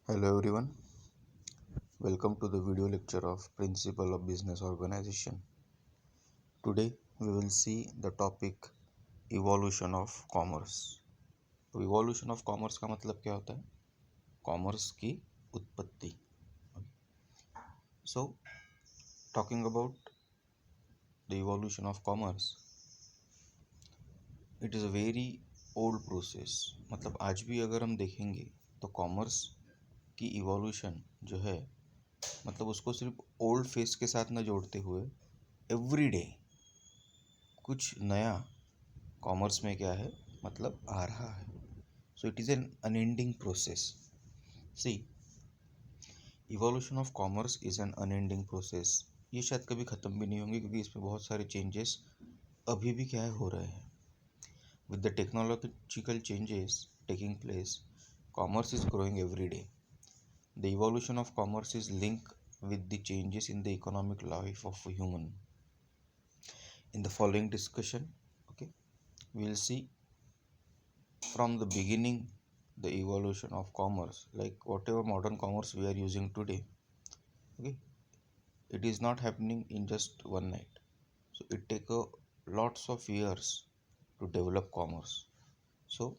Hello everyone, welcome to the video lecture of Principle of Business Organization. Today we will see the topic Evolution of Commerce. तो Evolution of Commerce का मतलब क्या होता है? Commerce की उत्पत्ति. So talking about the evolution of commerce, it is a very old process. मतलब आज भी अगर हम देखेंगे तो कॉमर्स की इवोल्यूशन जो है मतलब उसको सिर्फ ओल्ड फेस के साथ न जोड़ते हुए एवरी डे कुछ नया कॉमर्स में क्या है मतलब आ रहा है. So it is an unending process. See, evolution of commerce is an unending process. ये शायद कभी ख़त्म भी नहीं होंगे क्योंकि इसमें बहुत सारे चेंजेस अभी भी क्या है हो रहे हैं. With the technological changes taking place, commerce is growing every day. The evolution of commerce is link with the changes in the economic life of a human. In the following discussion, okay, we will see from the beginning the evolution of commerce, like whatever modern commerce we are using today. Okay, it is not happening in just one night. So it take a lots of years to develop commerce. So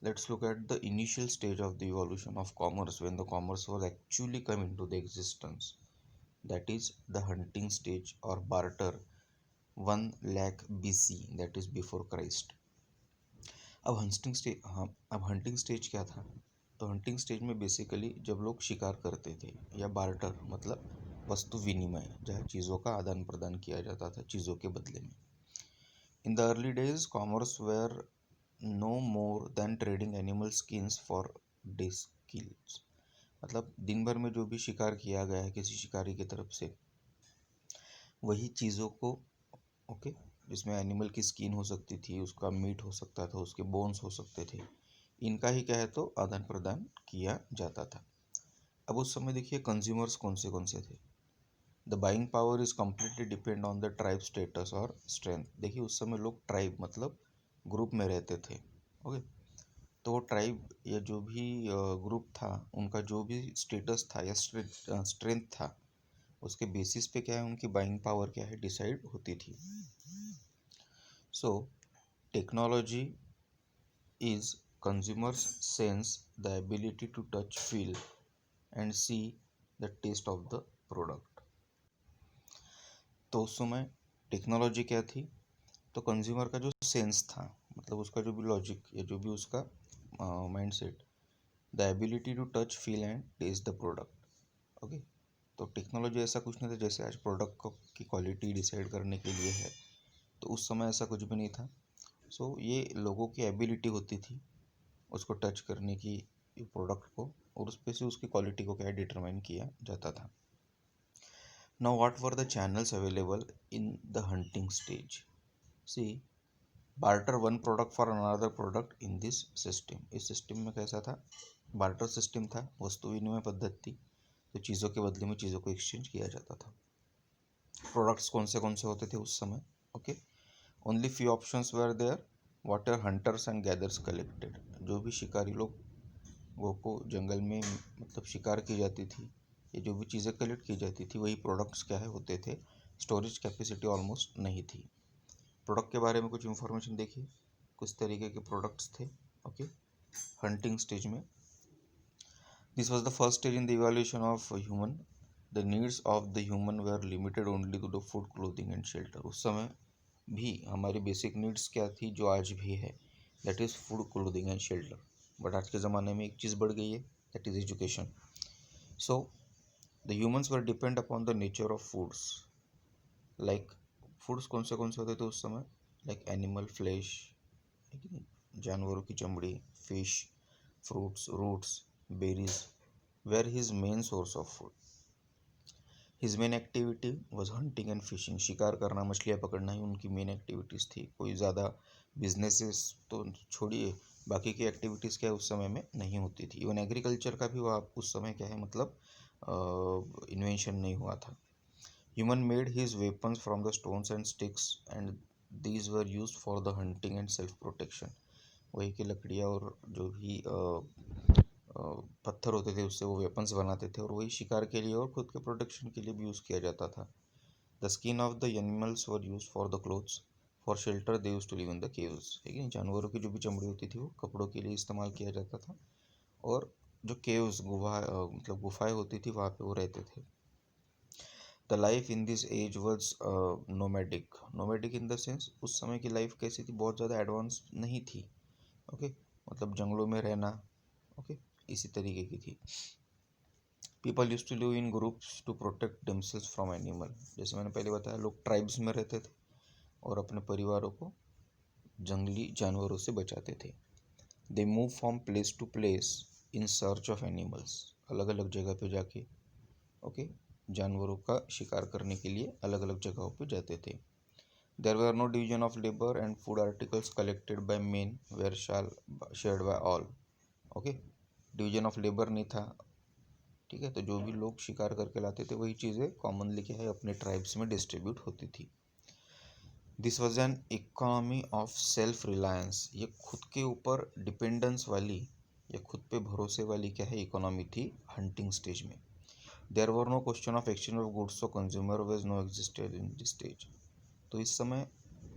let's look at the initial stage of the evolution of commerce when the commerce was actually come into the existence. That is the hunting stage or barter 1 lakh BC, that is before Christ. अब hunting stage क्या था? तो hunting stage में basically जब लोग शिकार करते थे या बार्टर मतलब वस्तु विनिमय, जहाँ चीज़ों का आदान प्रदान किया जाता था चीज़ों के बदले में. In the early days commerce were no more than trading animal skins for day skills. मतलब दिन भर में जो भी शिकार किया गया है किसी शिकारी की तरफ से, वही चीज़ों को ओके जिसमें एनिमल की स्किन हो सकती थी, उसका मीट हो सकता था, उसके बोन्स हो सकते थे, इनका ही क्या है तो आदान प्रदान किया जाता था. अब उस समय देखिए कंज्यूमर्स कौन से थे. The buying power is completely depend on the tribe status और स्ट्रेंथ. देखिए उस समय लोग ट्राइब मतलब ग्रुप में रहते थे. ओके, तो वो ट्राइब या जो भी ग्रुप था उनका जो भी स्टेटस था या स्ट्रेंथ था, उसके बेसिस पे क्या है उनकी बाइंग पावर क्या है डिसाइड होती थी. So, technology is consumers sense the ability to touch, feel and see the taste of the product. तो उस समय टेक्नोलॉजी क्या थी? तो कंज्यूमर का जो सेंस था मतलब उसका जो भी लॉजिक या जो भी उसका mindset, the ability to touch, feel and taste the product. Okay, तो टेक्नोलॉजी ऐसा कुछ नहीं था जैसे आज प्रोडक्ट की क्वालिटी डिसाइड करने के लिए है, तो उस समय ऐसा कुछ भी नहीं था. सो ये लोगों की एबिलिटी होती थी उसको टच करने की प्रोडक्ट को, और उस पे से उसकी क्वालिटी को क्या डिटरमाइन किया जाता था. Now what were the channels available in the hunting stage? See, barter one product for another product in this system. इस सिस्टम में कैसा था? बार्टर सिस्टम था, वस्तु विनिमय पद्धति थी, तो चीज़ों के बदले में चीज़ों को एक्सचेंज किया जाता था. प्रोडक्ट्स कौन से होते थे उस समय? Okay, only few options were there. What are hunters and gathers collected. जो भी शिकारी लोग वो को जंगल में मतलब शिकार की जाती थी, ये जो भी चीज़ें कलेक्ट की जाती थी वही प्रोडक्ट्स क्या है होते थे. स्टोरेज कैपेसिटी ऑलमोस्ट नहीं थी. प्रोडक्ट के बारे में कुछ इन्फॉर्मेशन देखिए, कुछ तरीके के प्रोडक्ट्स थे. ओके, हंटिंग स्टेज में this was the first stage in the evolution of human. The needs of the human were limited only to the food, clothing and shelter. उस समय भी हमारी बेसिक नीड्स क्या थी जो आज भी है, that is food, clothing and shelter. But आज के ज़माने में एक चीज़ बढ़ गई है, that is education. So the humans were depend upon the nature of foods. Like foods कौन से होते थे उस समय? लाइक एनिमल फ्लैश, जानवरों की चमड़ी, fish, fruits, roots, berries were his main source of food. His main activity was hunting and fishing. शिकार करना, मछलियाँ पकड़ना ही उनकी मेन एक्टिविटीज़ थी. कोई ज़्यादा बिजनेसेस तो छोड़िए, बाकी की एक्टिविटीज़ क्या उस समय में नहीं होती थी. इवन एग्रीकल्चर का भी वो उस समय क्या है मतलब इन्वेंशन नहीं हुआ था. Human made his weapons from the stones and sticks and these were used for the hunting and self protection. वही की लकड़ियाँ और जो भी पत्थर होते थे उससे वो वेपन्स बनाते थे और वही शिकार के लिए और खुद के प्रोटेक्शन के लिए भी यूज़ किया जाता था। The skin of the animals were used for the clothes, for shelter they used to live in the caves. ठीक है, जानवरों की जो भी चमड़ी होती थी वो कपड़ों के लिए इस्तेमाल किया जाता था और जो केव्स मतलब गुफाएं होती थी वहाँ पे वो रहते थे। The life in this age was nomadic. Nomadic in the sense उस समय की लाइफ कैसी थी, बहुत ज़्यादा एडवांस नहीं थी। ओके, मतलब जंगलों में रहना, ओके, इसी तरीके की थी। People used to live in groups to protect themselves from animal. जैसे मैंने पहले बताया, लोग ट्राइब्स में रहते थे और अपने परिवारों को जंगली जानवरों से बचाते थे। They move from place to place in search of animals. अलग अलग जगह पे जाके ओके जानवरों का शिकार करने के लिए अलग अलग जगहों पे जाते थे। There were no division of labour and food articles collected by men were shared by all. Okay, division of labour नहीं था। ठीक है, तो जो भी लोग शिकार करके लाते थे वही चीज़ें कॉमनली क्या है अपने ट्राइब्स में डिस्ट्रीब्यूट होती थी। This was an economy of self reliance. ये खुद के ऊपर डिपेंडेंस वाली या खुद पे भरोसे वाली क्या है इकोनॉमी थी हंटिंग स्टेज में। There were no question of exchange of goods, so consumer was no existed in this stage. तो इस समय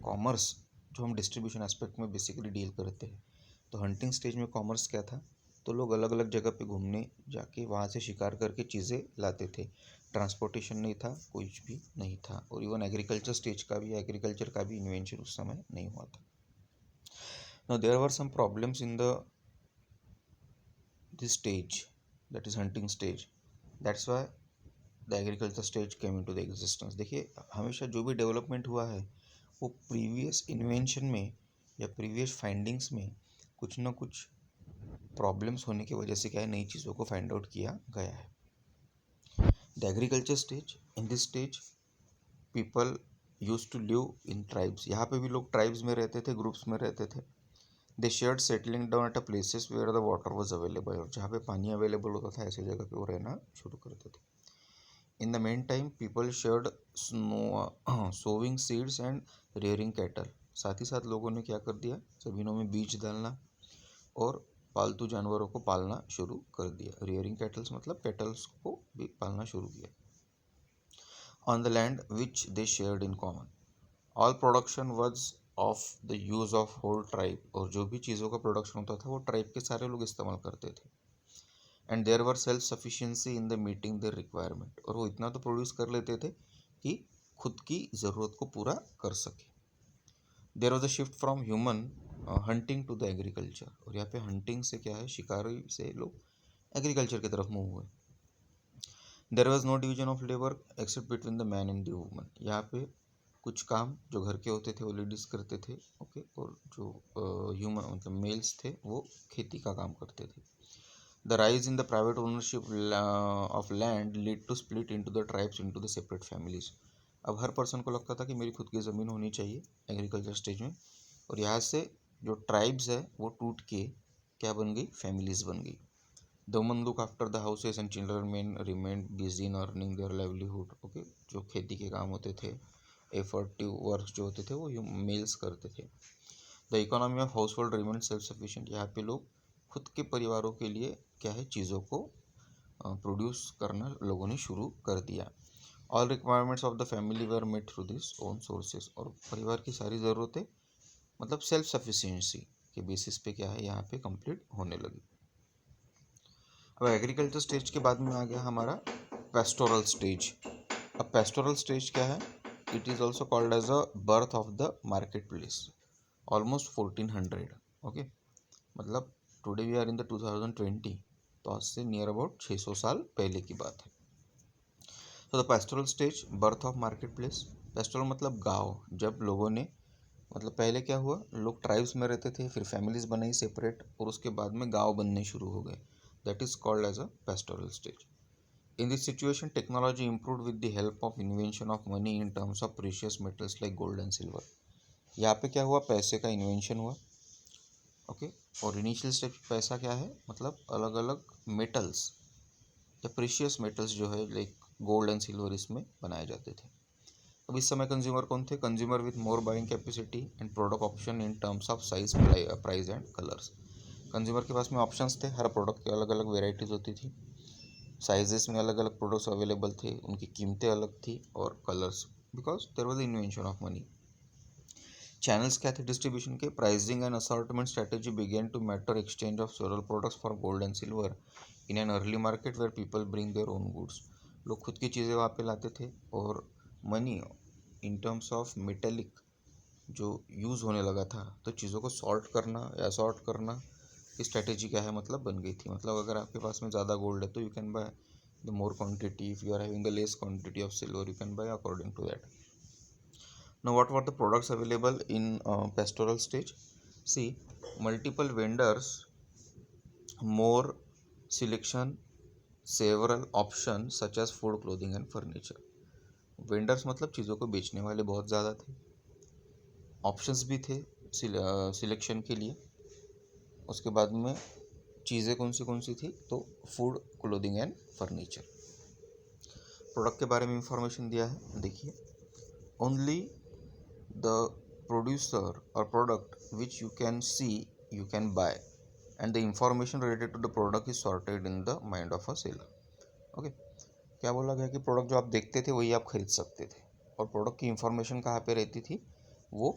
कॉमर्स जो हम डिस्ट्रीब्यूशन एस्पेक्ट में बेसिकली डील करते हैं, तो हंटिंग स्टेज में कॉमर्स क्या था, तो लोग अलग अलग जगह पे घूमने जाके वहाँ से शिकार करके चीज़ें लाते थे। ट्रांसपोर्टेशन नहीं था, कुछ भी नहीं था। और इवन एग्रीकल्चर का भी इन्वेंशन उस समय नहीं हुआ था। Now there were some problems in this stage, that is hunting stage. That's why the agriculture stage came into the existence. देखिए, हमेशा जो भी डेवलपमेंट हुआ है वो प्रीवियस इन्वेंशन में या प्रीवियस फाइंडिंग्स में कुछ ना कुछ प्रॉब्लम्स होने की वजह से क्या है नई चीज़ों को फाइंड आउट किया गया है। The agriculture stage, in this stage people used to live in tribes. यहाँ पे भी लोग ट्राइब्स में रहते थे, ग्रुप्स में रहते थे। They shared settling down at a places where the water was available. और जहाँ पे पानी अवेलेबल होता था ऐसी जगह पे वो रहना शुरू करते थे। In the main time people shared sowing seeds and rearing cattle. साथ ही साथ लोगों ने क्या कर दिया, ज़मीनों में बीज डालना और पालतू जानवरों को पालना शुरू कर दिया। रियरिंग कैटल्स मतलब कैटल्स को भी पालना शुरू किया। On the land which they shared in common, all production was of the use of whole tribe. और जो भी चीज़ों का प्रोडक्शन होता था वो ट्राइब के सारे लोग इस्तेमाल करते थे। And there were self sufficiency in the meeting their requirement. और वो इतना तो प्रोड्यूस कर लेते थे कि खुद की ज़रूरत को पूरा कर सके। There was a shift from human hunting to the agriculture. और यहाँ पे हंटिंग से क्या है, शिकारी से लोग एग्रीकल्चर की तरफ मूव हुए। There was no division of labour except between the man and the woman. यहाँ पे कुछ काम जो घर के होते थे वो लेडीज करते थे, ओके, और जो ह्यूमन मतलब मेल्स थे वो खेती का काम करते थे। The rise in the private ownership of land lead to split into the tribes into the separate families. अब हर पर्सन को लगता था कि मेरी खुद की ज़मीन होनी चाहिए एग्रीकल्चर स्टेज में, और यहाँ से जो ट्राइब्स है वो टूट के क्या बन गई, फैमिलीज बन गई। The woman look after the houses and children main remain busy in earning their livelihood. Okay, जो खेती के काम होते थे, एफर्टिव वर्क जो होते थे वो मेल्स करते थे। The economy of house hold remain self sufficient. यहाँ पे लोग खुद के परिवारों के लिए क्या है चीज़ों को प्रोड्यूस करना लोगों ने शुरू कर दिया। All requirements of the family were met through this own sources. और परिवार की सारी ज़रूरतें मतलब सेल्फ सफिशिएंसी के बेसिस पे क्या है यहाँ पे कंप्लीट होने लगी। अब एग्रीकल्चर स्टेज के बाद में आ गया हमारा पेस्टोरल स्टेज। अब पेस्टोरल स्टेज क्या है, it is also called as a birth of the market place, almost 1400। Okay, मतलब today we are in the 2020, तो आज से नियर अबाउट 600 साल पहले की बात है। तो the pastoral stage, birth of market place. Pastoral मतलब गाँव। जब लोगों ने मतलब पहले क्या हुआ, लोग ट्राइब्स में रहते थे, फिर फैमिलीज बनाई सेपरेट, और उसके बाद में गांव बनने शुरू हो गए। That is called as a pastoral stage. In this situation technology improved with the help of invention of money in terms of precious metals like gold and silver. यहाँ पे क्या हुआ, पैसे का इन्वेंशन हुआ। ओके, और इनिशियल स्टेज पैसा क्या है, मतलब अलग अलग मेटल्स या प्रीशियस मेटल्स जो है लाइक गोल्ड एंड सिल्वर इसमें बनाए जाते थे। अब इस समय कंज्यूमर कौन थे, consumer with more buying capacity and product option in terms of size, price and colours. Consumer के पास में ऑप्शंस थे, हर प्रोडक्ट की अलग अलग वेराइटीज़ होती थी, साइजेस में अलग अलग प्रोडक्ट्स अवेलेबल थे, उनकी कीमतें अलग थी और colours, because there was the invention of money. Channels क्या थे डिस्ट्रीब्यूशन के? Pricing and assortment strategy began to matter, exchange of several products for gold and silver in an early market where people bring their own goods. लोग खुद की चीज़ें वहाँ पे लाते थे और money in terms of metallic जो यूज़ होने लगा था, तो चीज़ों को सॉर्ट करना या सॉर्ट करना की स्ट्रेटेजी क्या है, मतलब बन गई थी। मतलब अगर आपके पास में ज़्यादा गोल्ड है तो you can buy the more quantity, if you are having the less quantity of silver you can buy according to that. Now, what were the products available in pastoral stage? See, multiple vendors, more selection, several options such as food, clothing and furniture. Vendors मतलब चीज़ों को बेचने वाले बहुत ज़्यादा थे, options भी the selection के लिए। उसके बाद में चीज़ें कौन सी थी, तो food, clothing and furniture. Product के बारे में इंफॉर्मेशन दिया है, देखिए। Only the producer or product which you can see you can buy and the information related to the product is sorted in the mind of a seller. Okay, क्या बोला गया कि प्रोडक्ट जो आप देखते थे वही आप खरीद सकते थे, और प्रोडक्ट की इंफॉर्मेशन कहाँ पे रहती थी, वो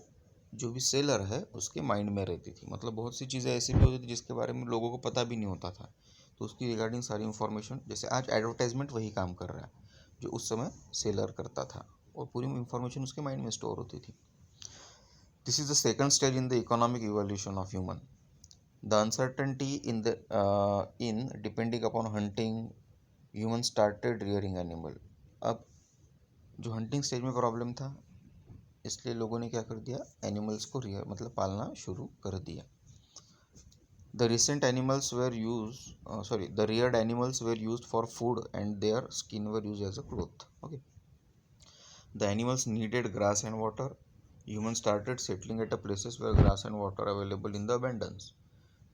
जो भी सेलर है उसके माइंड में रहती थी। मतलब बहुत सी चीज़ें ऐसी भी होती थी जिसके बारे में लोगों को पता भी नहीं होता था, तो उसकी रिगार्डिंग सारी इंफॉर्मेशन, जैसे आज एडवर्टाइजमेंट वही काम कर रहा है जो उस समय सेलर करता था, और पूरी इंफॉर्मेशन उसके माइंड में स्टोर होती थी। This is the second stage in the economic evolution of human. The uncertainty in depending upon hunting, humans started rearing animal. अब जो हंटिंग स्टेज में प्रॉब्लम था, इसलिए लोगों ने क्या कर दिया, एनिमल्स को रियर मतलब पालना शुरू कर दिया। The reared animals were used for food and their skin were used as a cloth. Okay. The animals needed grass and water. Humans started settling at places where grass and water available in the abundance.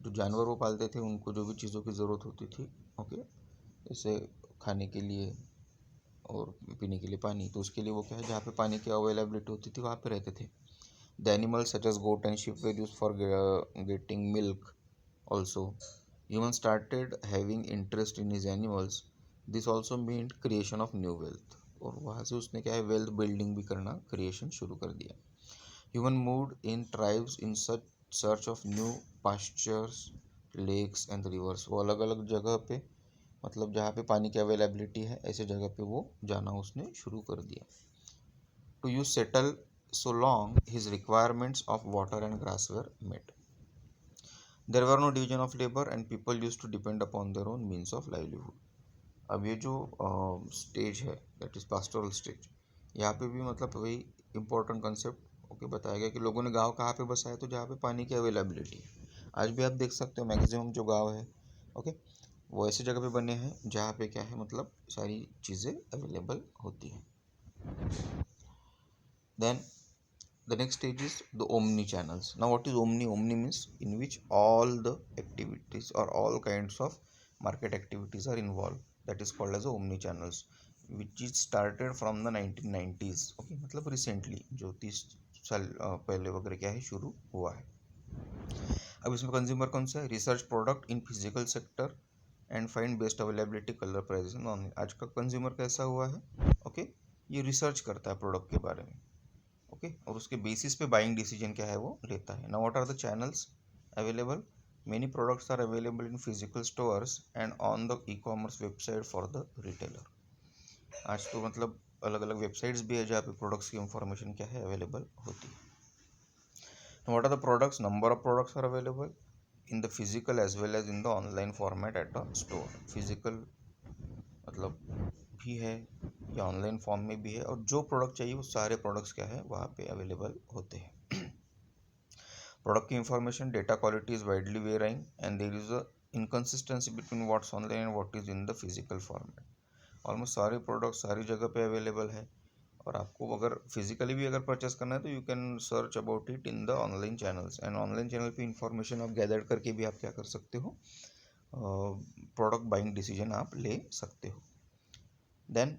जो जानवर वो पालते थे उनको जो भी चीज़ों की ज़रूरत होती थी, ओके, जैसे खाने के लिए और पीने के लिए पानी, तो उसके लिए वो क्या है, जहाँ पे पानी की अवेलेबिलिटी होती थी वहाँ पे रहते थे। The animals such as goat and sheep were use for getting milk also. Human started having interest in his animals. This also meant creation of new wealth, और वहाँ से उसने क्या है, वेल्थ बिल्डिंग भी करना, क्रिएशन शुरू कर दिया। Human moved in tribes in search of new pastures, lakes and rivers. वो अलग अलग जगह पे, मतलब जहाँ पे पानी की अवेलेबिलिटी है, ऐसे जगह पे वो जाना उसने शुरू कर दिया। To use settle so long his requirements of water and grass were met. There were no division of labor and people used to depend upon their own means of livelihood. अब ये जो स्टेज है, that is pastoral stage, यहाँ पे भी मतलब वही important concept okay बताया गया कि लोगों ने गांव कहाँ पे बसाया, तो जहाँ पे पानी की अवेलेबिलिटी है। आज भी आप देख सकते हो मैक्सिमम जो गांव है, ओके, वो ऐसी जगह पे बने हैं जहाँ पे क्या है, मतलब सारी चीज़ें अवेलेबल होती हैं। Then the next stage is the omni channels. Now what is omni? Omni means in which all the activities or all kinds of market activities are involved, that is called as omni channels, which is started from the 1990s. okay, मतलब recently जो 30 साल पहले वगैरह क्या है शुरू हुआ है। अब इसमें कंज्यूमर कौन सा है? Research product in physical sector and find best availability colour prices online. आज का कंज्यूमर कैसा हुआ है, ओके, ये रिसर्च करता है प्रोडक्ट के बारे में, ओके, और उसके बेसिस पे बाइंग डिसीजन क्या है वो लेता है। Now what are the channels available? Many products are available in physical stores and on the e commerce website for the retailer. आज तो मतलब अलग अलग वेबसाइट्स भी है जहाँ पे प्रोडक्ट्स की इंफॉर्मेशन क्या है, अवेलेबल होती है। What are the products? Number of products are available in the physical as well as in the online format at a store. Physical मतलब भी है या ऑनलाइन फॉर्म में भी है, और जो प्रोडक्ट चाहिए वो सारे प्रोडक्ट्स क्या है वहाँ पे अवेलेबल होते हैं। प्रोडक्ट की information, data quality is widely varying and there is a inconsistency between what's online and what is in the physical format. Almost सारे प्रोडक्ट सारी जगह पे अवेलेबल है, और आपको अगर फिजिकली भी अगर परचेस करना है तो you can search about it in the online channels, and online channel पे इंफॉर्मेशन आप गैदर करके भी आप क्या कर सकते हो, प्रोडक्ट बाइंग डिसीजन आप ले सकते हो। Then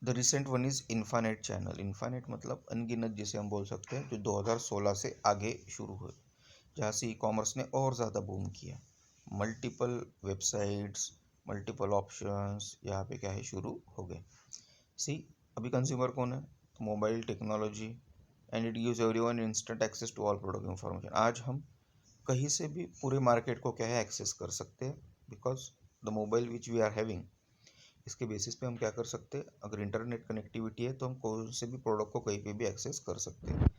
the recent one is infinite channel. Infinite मतलब अनगिनत जिसे हम बोल सकते हैं, जो 2016 से आगे शुरू हुए। जहाँ से ई कॉमर्स ने और ज़्यादा बूम किया। मल्टीपल वेबसाइट्स, मल्टीपल ऑप्शंस यहाँ पे क्या है शुरू हो गए। सी, अभी कंज्यूमर कौन है? तो mobile technology, and it gives everyone instant access to all product information. आज हम कहीं से भी पूरे मार्केट को क्या है एक्सेस कर सकते हैं, because the mobile which we are having, इसके बेसिस पे हम क्या कर सकते हैं, अगर इंटरनेट कनेक्टिविटी है तो हम कौन से भी प्रोडक्ट को कहीं पे भी एक्सेस कर सकते हैं।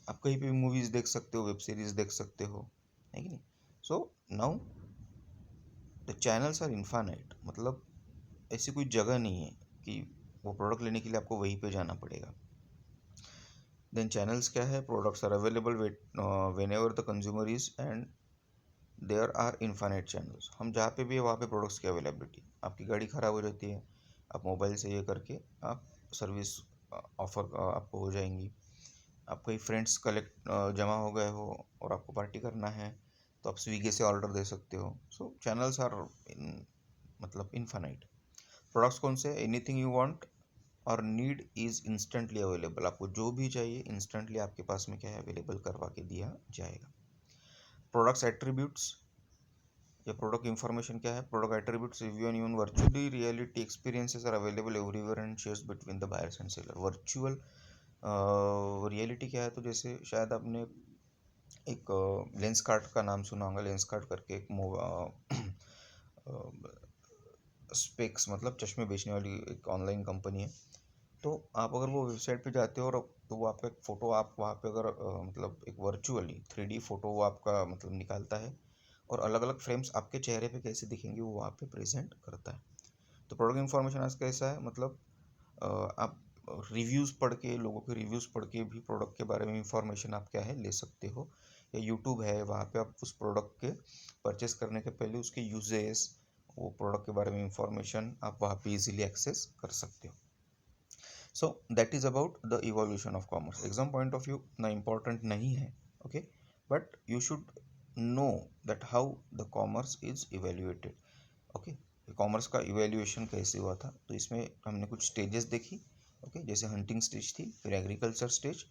आप कहीं पे भी मूवीज़ देख सकते हो, वेब सीरीज देख सकते हो, है कि नहीं? So now the channels are infinite, मतलब ऐसी कोई जगह नहीं है कि वो प्रोडक्ट लेने के लिए आपको वहीं पे जाना पड़ेगा। देन चैनल्स क्या है? Products are available whenever the consumer is, and there are infinite channels. हम जहाँ पे भी है वहाँ पे प्रोडक्ट्स की अवेलेबिलिटी। आपकी गाड़ी ख़राब हो जाती है, आप मोबाइल से ये करके आप सर्विस ऑफर आपको हो जाएंगी। आप कई फ्रेंड्स कलेक्ट जमा हो गए हो और आपको पार्टी करना है, तो आप स्विगी से ऑर्डर दे सकते हो। सो चैनल्स आर मतलब इन्फानाइट। प्रोडक्ट्स कौन से? एनीथिंग यू वांट और नीड इज़ इंस्टेंटली अवेलेबल। आपको जो भी चाहिए इंस्टेंटली आपके पास में क्या है अवेलेबल करवा के दिया जाएगा। प्रोडक्ट्स एट्रीब्यूट्स या प्रोडक्ट इन्फॉर्मेशन क्या है? Product attributes, review and even virtually reality experiences are available everywhere and shares between the buyers and seller. Virtual reality क्या है? तो जैसे शायद आपने एक लेंस कार्ट का नाम सुना होगा। लेंस कार्ट करके एक स्पेक्स मतलब चश्मे बेचने वाली एक ऑनलाइन कंपनी है। तो आप अगर वो वेबसाइट पे जाते हो और तो वो आपका एक फ़ोटो, आप वहाँ पे अगर मतलब एक वर्चुअली 3D फोटो वो आपका मतलब निकालता है, और अलग अलग फ्रेम्स आपके चेहरे पे कैसे दिखेंगे वो वहाँ पे प्रेजेंट करता है। तो प्रोडक्ट इन्फॉर्मेशन आज कैसा है? मतलब आप रिव्यूज़ पढ़ के, लोगों के रिव्यूज़ पढ़ के भी प्रोडक्ट के बारे में इंफॉर्मेशन आप क्या है ले सकते हो। या यूट्यूब है, वहाँ पे आप उस प्रोडक्ट के परचेस करने के पहले उसके यूजेस, वो प्रोडक्ट के बारे में इंफॉर्मेशन आप वहाँ पे इजीली एक्सेस कर सकते हो। So that is about the evolution of commerce. Exam point of view ना इम्पॉर्टेंट नहीं है, okay, but you should know that how the commerce is evaluated. Okay, commerce का इवेल्युएशन कैसे हुआ था, तो इसमें हमने कुछ स्टेजेस देखी। ओके, जैसे हंटिंग स्टेज थी, फिर एग्रीकल्चर स्टेज,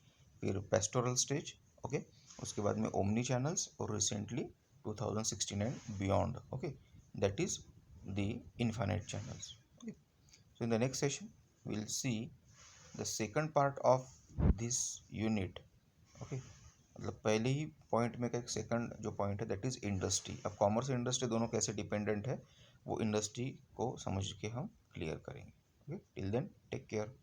फिर पेस्टोरल स्टेज, ओके, उसके बाद में ओमनी चैनल्स, और recently 2016 and beyond, okay, that is the infinite channels. Okay, so in the next session we'll see the second part of this unit, okay, मतलब पहले ही point में का एक सेकंड जो पॉइंट है दैट इज इंडस्ट्री। अब commerce और industry दोनों कैसे डिपेंडेंट है वो इंडस्ट्री को समझ के हम क्लियर करेंगे। Okay, till then take care.